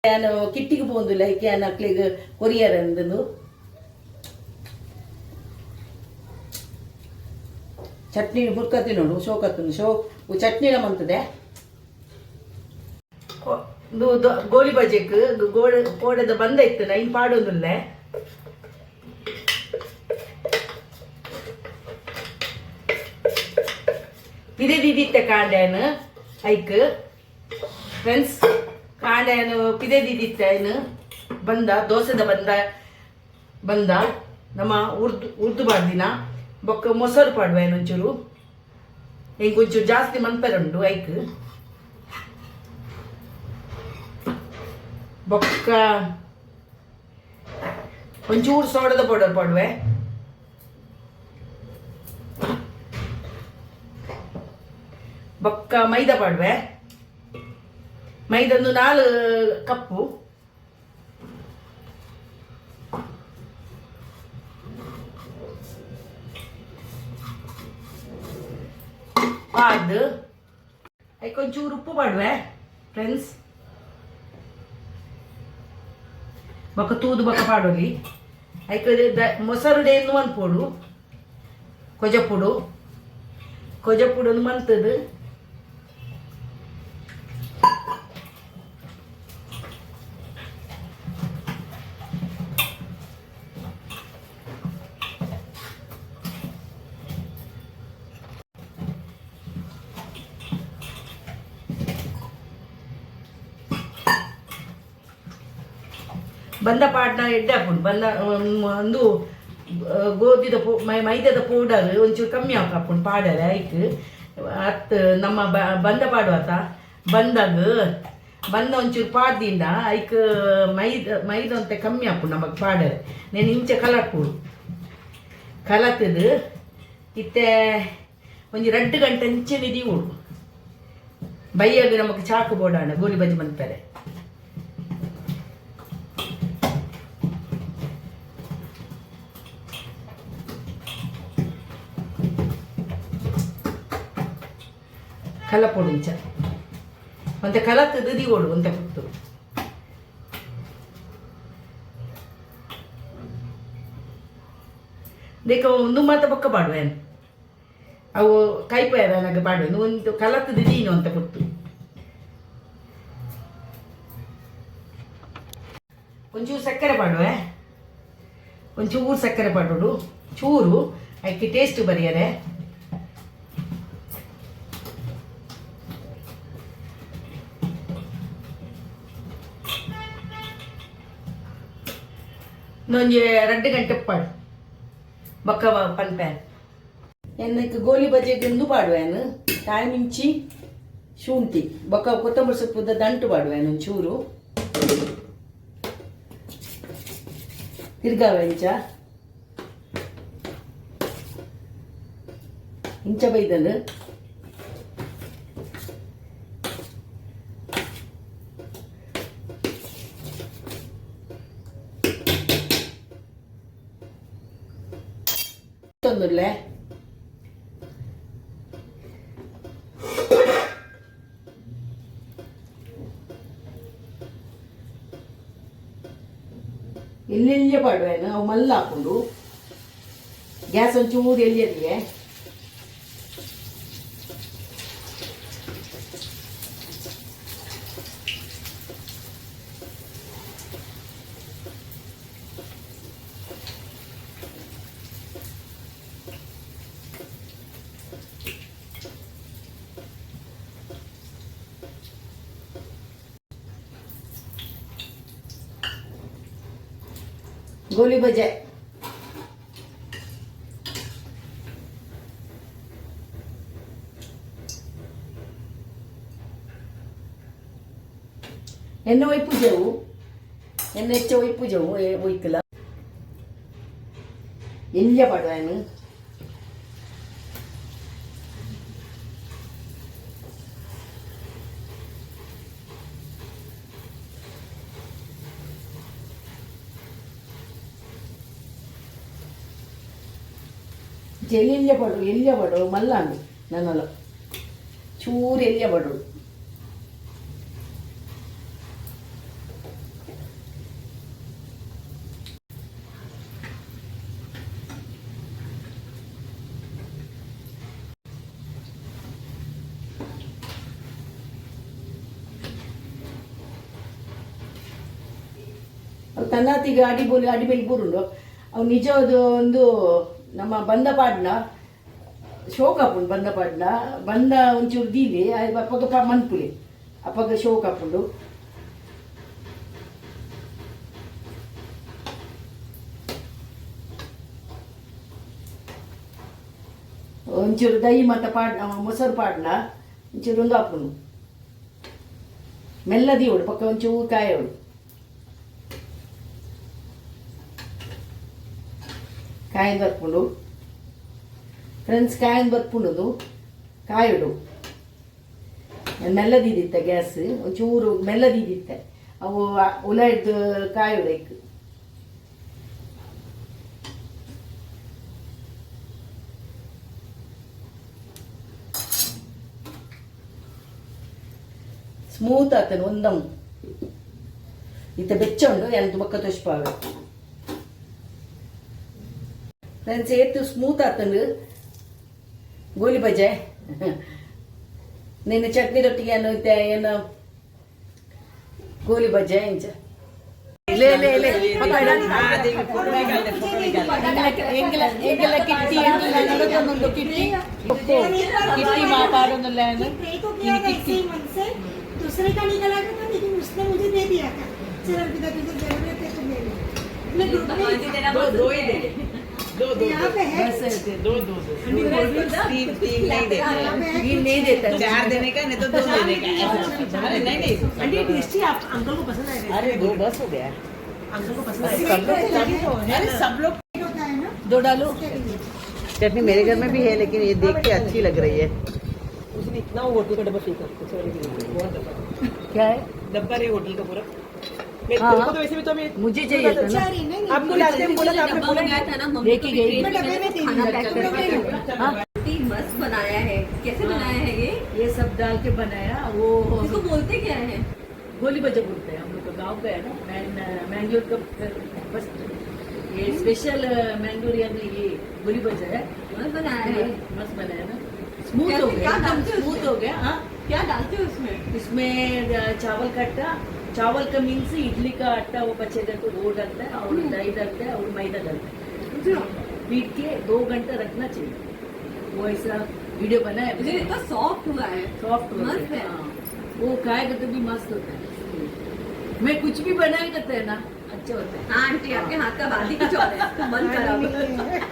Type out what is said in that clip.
ನಾನು ಕಿಟ್ಟಿಗೆ പോകുന്നിಲ್ಲ ನಾನು ಅಕ್ಲಿಗೆ ಕೊರಿಯರ್ ಅಂದನು ಚಟ್ನಿ ಬುರ್ಕತ್ತಿ ನೋಡು ಶೋಕತ್ತು ಚಟ್ನಿನ ಮಂತದೆ ಗೋಳಿ ಬಜೆಕ್ ಕೋಡದ ಬಂದ ಇತ್ತು ನೈನ್ ಪಾಡೋದಿಲ್ಲ ಪಿದೆ ಕಾಂಡೇನು ಐಕ್ ಫ್ರೆಂಡ್ಸ್ ಕಾಂಡೇನು ಪಿದೆ ದಿದಿತ್ತೇನು ಬಂದ ದೋಸೆದ ಬಂದ ನಮ್ಮ ಉರ್ದು ಬಾಡ್ದಿನ ಬೊಕ್ಕ ಮೊಸರು ಪಾಡುವೇನು ಒಂಚೂರು ಹಿಂಗೆ ಒಂಚೂರು ಜಾಸ್ತಿ ಮಂಪರುಂಡು ಐಕ್ ಬೊಕ್ಕ ಒಂಚೂರು ಸೋಡದ ಪೌಡರ್ ಪಾಡುವೆ ಬೊಕ್ಕ ಮೈದಾ ಪಾಡುವೆ ಮೈದೊಂದು 4 ಕಪ್ಪು ಅದು ಒಂಚೂರು ಉಪ್ಪು ಪಾಡುವೆ ಫ್ರೆಂಡ್ಸ್ ಬೊಕ್ಕ ತೂದು ಬೊಕ್ಕ ಪಾಡೋಲಿ ಮೊಸರು ಡೇನು ಮನ್ಪೋಡು ಕೊಜಪುಡು ಮಂತದು ಬಂದ ಪಾಡ್ನ ಎಡ್ಡೆ ಹಾಕೊಂಡು ಬಂದ ಒಂದು ಗೋಧಿದ ಮೈದಾದ ಪೌಡರ್ ಒಂಚೂರು ಕಮ್ಮಿ ಹಾಕೊಂಡು ಪಾಡರೆ ಐಕ್ ಅತ್ ನಮ್ಮ ಬಂದ ಪಾಡುವಾತ ಬಂದ ಒಂಚೂರು ಪಾಡ್ದಿಂದ ಐಕ್ ಮೈದ ಅಂತ ಕಮ್ಮಿ ಹಾಕೊಂಡು ನಮಗೆ ಪಾಡರೆ నేను ಇಂಚೆ ಕಲರ್ಪುಡು ಕಲತದು ಇತ್ತೆ ಒಂಜಿ 2 ಗಂಟೆ ಇಂಚೆ ನಿದಿವುಡು ಬೈಯಾಗ ನಮಗೆ ಚಾಕು ಬೋಡಾಣ ಗೋಲಿ ಬಜ್ಜಿ ಬಂತಾರೆ ಕಲಪೊಡು ಇಂಚ ಮತ್ತೆ ಕಲತ್ತದು ದಿಗೋಡು ಅಂತ ಕುತ್ತು ದೇಕ ಒಂದು ಮಾತ ಬೊಕ್ಕ ಪಾಡುವೇನು ಅವು ಕೈಪೇರ ನನಗೆ ಪಾಡುವೆ ಒಂದು ಕಲತ್ತದು ದೀನು ಅಂತ ಕುತ್ತು ಒಂಚೂರು ಸಕ್ಕರೆ ಪಾಡುವೆ ಒಂಚೂರು ಸಕ್ಕರೆ ಪಾಡೋಡು ಚೂರು ಅದಕ್ಕೆ ಟೇಸ್ಟ್ ಬರೆಯರೆ ಇನ್ನೊಂದು 2 ಗಂಟೆ ಪಾಡು ಬೊಕ್ಕ ಪನ್ಪ್ಯಾನ್ ಎನ್ನಕ್ಕೆ ಗೋಲಿ ಬಜೆಗೆ ಒಂದು ಪಾಡುವೇನು ಕಾಯಿ ಮಿಂಚಿ ಶುಂಠಿ ಬೊಕ್ಕ ಕೊತ್ತಂಬರಿ ಸೊಪ್ಪುದ ದಂಟು ಪಾಡುವೇನು ಒಂಚೂರು ತಿರ್ಗಾವೆ ಇಂಚ ಬೈದನು ತೊಂದರೆ ಎಲ್ಲೆಲ್ಲೇ ಪಾಡುವೇನು ಅವು ಮಲ್ಲ ಹಾಕೊಂಡು ಗ್ಯಾಸ್ ಒಂಚೂರು ಎಲ್ಲಿಯಲ್ಲಿಗೆ ಗೋಲಿ ಬಜೆ ಎಣ್ಣೆ ಒಯ್ಪುಜವು ಎಣ್ಣೆ ಹೆಚ್ಚು ಒಯ್ಪುಜವು ಒಯ್ಕಲ ಎಲ್ಲ ಪಾಡುವೇನು ಎಲ್ಲಿಯ ಪಡು ಮಲ್ಲಾಂಡು ನನ್ನಲ್ಲ ಚೂರು ಎಲ್ಲಿಯ ಪಡು ಅವು ತನ್ನಾತಿಗೆ ಅಡಿ ಮೇಲೆ ಬೂರುಂಡು ಅವು ನಿಜವಾದ ಒಂದು ನಮ್ಮ ಬಂದ ಪಾಡ್ನ ಶೋಕ್ ಹಾಪುಂಡು ಬಂದ ಒಂಚೂರು ದೀಲಿ ಅಪ್ಪಗ ಮನ್ಪುಲಿ ಅಪ್ಪಗ ಶೋಕ್ ಹಾಪುಂಡು ಒಂಚೂರು ದಹಿ ಮತ್ತು ಮೊಸರು ಪಾಡ್ನ ಒಂಚೂರು ಒಂದು ಹಾಪುಂಡು ಮೆಲ್ಲದಿ ಹೊಡು ಪಕ್ಕ ಒಂಚೂರು ಕಾಯಿ ಹೊಡು ಕಾಯಿಂದ ಬರ್ಪುಂಡು ಫ್ರೆಂಡ್ಸ್ ಕಾಯಿಂದ ಬರ್ಪುಂಡು ಕಾಯಿಡು ಮೆಲ್ಲದಿದ್ದಿತ್ತೆ ಗ್ಯಾಸ್ ಒಂಚೂರು ಮೆಲ್ಲದಿದ್ದಿತ್ತೆ ಅವು ಉಲ ಇದ್ದು ಕಾಯಿಡಕ್ಕೆ ಸ್ಮೂತ್ ಆಗ್ತಾನೆ ಒಂದಂ ಇತ್ತ ಬೆಚ್ಚ ಉಂಡು ಎಂತ ಬೊಕ್ಕ ತುಷ್ಪಾಗ ಫ್ರೆಂಡ್ಸ್ ಏತು ಸ್ಮೂತ್ ಆಗ್ತಂಡು ಗೋಲಿ ಬಜೆ ನಿನ್ನ ಚಟ್ನಿ ರೊಟ್ಟಿಗೆ ಏನು ಗೋಲಿ ಬಜೆ ಇಂಚ ಕಿಟ್ಟಿ ಮಾತಾಡೋದಿಲ್ಲ दूसरे का निकला था लेकिन उसने मुझे दे दिया था चल पिता तुझे जरूरत है तो ले ले मैं ग्रुप में दो ही दे दो यहाँ पे है दो तीन नहीं देता चार देने का नहीं तो दो देने का अरे नहीं आंटी टेस्टी आप अंकल को पसंद आएगा अरे दो बस हो गया अंकल को पसंद आएगा अरे सब लोग होता है ना दो डालो चटनी मेरे घर में भी है लेकिन ये देख के अच्छी लग रही है उसने इतना होटल का डब्बा फेंका बहुत डब्बा क्या है डब्बा रे होटल का पूरा हाँ, को तो वैसे भी तो मैं मुझे चाहिए था ना आपको लास्ट टाइम बोला था आपने बोला गया था ना मम्मी लेके गई मैं डब्बे में दे खाना पैक दिया करके हाँ रोटी मस्त बनाया है कैसे बनाया है ये सब डाल के बनाया वो इसको बोलते क्या है गोली बजा बोलते हैं हम लोग का गाँव का है ना मैंगलोर का बस ये स्पेशल मैंगलोरिया में ये गोली बजा है मस्त बनाया है मस्त बनाया ना स्मूथ हो क्या गया डालते हो स्मूथ हो गया हाँ क्या डालते हो उसमें इसमें चावल का आटा चावल का मीन्स इडली का आटा वो बचेगा तो वो डालता है और दही डालता है और मैदा डालता है पीट के 2 घंटा रखना चाहिए वो ऐसा वीडियो बना है मुझे इतना सॉफ्ट हुआ है सॉफ्ट मस्त है वो खाएगा तो भी मस्त होता है मैं कुछ भी बनाए करते हैं ना अच्छा होता है हाँ आंटी आपके हाथ का बात ही कुछ और है तो मन खराब